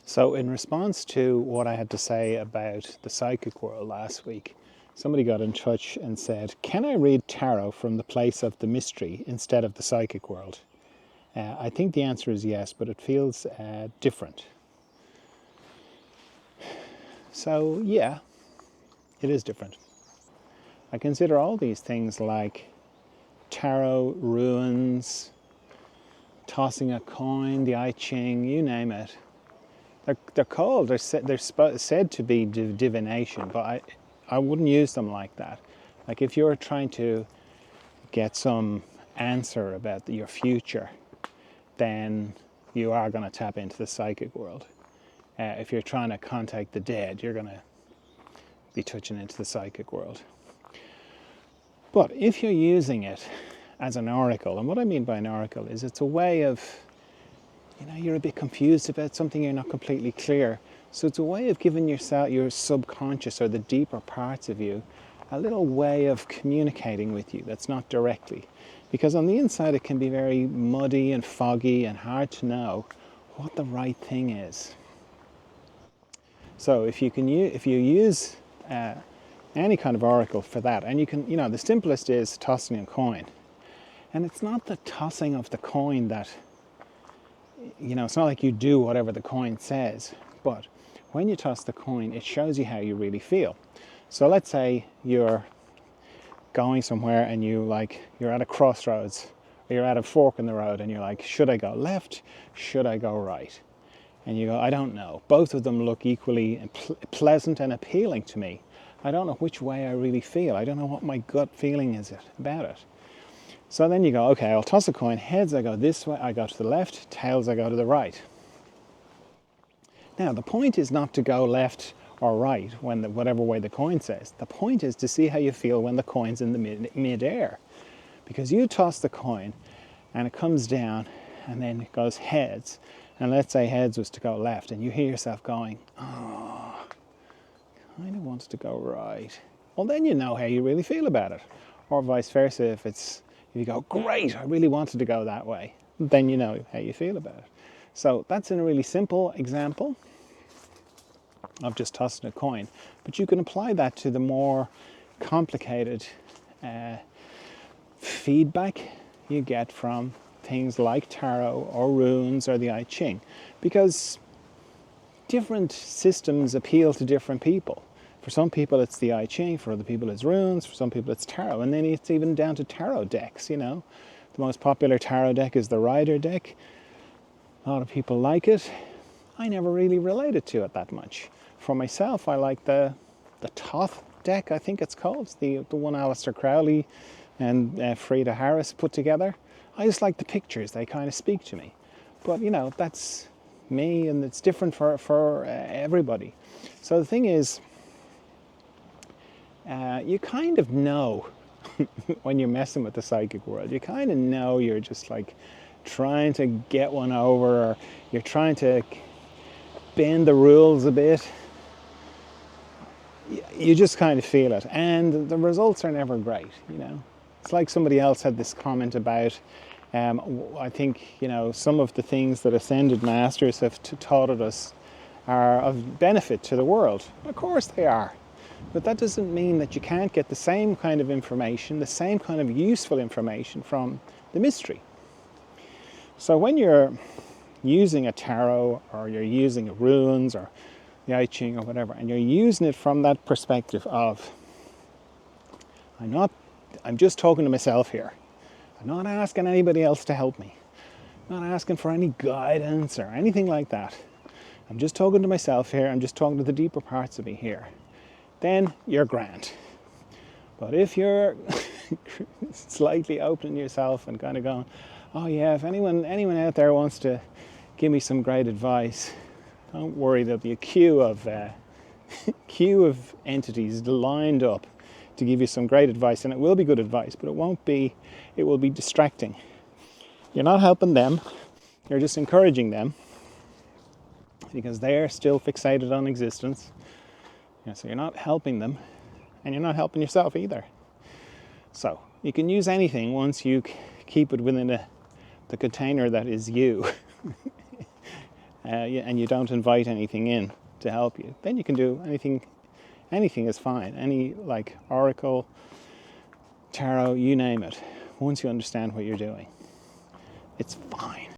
So, in response to what I had to say about the psychic world last week, somebody got in touch and said, can I read tarot from the place of the mystery instead of the psychic world? I think the answer is yes, but it feels different. So, yeah, it is different. I consider all these things like tarot, runes, tossing a coin, the I Ching, you name it. They're said to be divination, but I wouldn't use them like that. Like if you're trying to get some answer about your future, then you are going to tap into the psychic world. If you're trying to contact the dead, you're going to be touching into the psychic world. But if you're using it as an oracle, and what I mean by an oracle is it's a way of, you're a bit confused about something, you're not completely clear. So it's a way of giving yourself, your subconscious or the deeper parts of you, a little way of communicating with you that's not directly. Because on the inside it can be very muddy and foggy and hard to know what the right thing is. So if you use any kind of oracle for that, and you can, the simplest is tossing a coin. And it's not the tossing of the coin that, it's not like you do whatever the coin says, but when you toss the coin, it shows you how you really feel. So let's say you're going somewhere and you're at a crossroads, or you're at a fork in the road and you're like, should I go left? Should I go right? And you go, I don't know. Both of them look equally pleasant and appealing to me. I don't know which way I really feel. I don't know what my gut feeling is about it. So then you go, okay, I'll toss a coin. Heads, I go this way, I go to the left. Tails, I go to the right. Now, the point is not to go left or right whatever way the coin says. The point is to see how you feel when the coin's in the mid-air. Because you toss the coin and it comes down and then it goes heads. And let's say heads was to go left and you hear yourself going, oh, I kind of wants to go right. Well, then you know how you really feel about it. Or vice versa, if you go, great, I really wanted to go that way, then you know how you feel about it. So that's a really simple example of just tossing a coin. But you can apply that to the more complicated feedback you get from things like tarot or runes or the I Ching. Because different systems appeal to different people. For some people it's the I Ching, for other people it's runes, for some people it's tarot, and then it's even down to tarot decks, The most popular tarot deck is the Rider deck. A lot of people like it. I never really related to it that much. For myself, I like the Thoth deck, I think it's called, it's the one Aleister Crowley and Frida Harris put together. I just like the pictures, they kind of speak to me. But, that's me, and it's different for everybody. So the thing is, you kind of know when you're messing with the psychic world. You kind of know you're just like trying to get one over, or you're trying to bend the rules a bit. You just kind of feel it, and the results are never great. It's like somebody else had this comment about, I think, some of the things that ascended masters have taught us are of benefit to the world. Of course they are. But that doesn't mean that you can't get the same kind of information, the same kind of useful information from the mystery. So when you're using a tarot, or you're using runes or the I Ching or whatever, and you're using it from that perspective of, I'm just talking to myself here. I'm not asking anybody else to help me. I'm not asking for any guidance or anything like that. I'm just talking to myself here. I'm just talking to the deeper parts of me here. Then you're grand. But if you're slightly opening yourself and kind of going, oh yeah, if anyone out there wants to give me some great advice, don't worry, there'll be a queue of entities lined up to give you some great advice, and it will be good advice, but it will be distracting. You're not helping them, you're just encouraging them, because they're still fixated on existence. So you're not helping them, and you're not helping yourself either. So you can use anything once you keep it within the container that is you. and you don't invite anything in to help you, then you can do anything. Anything is fine. Any like oracle, tarot, you name it. Once you understand what you're doing, it's fine.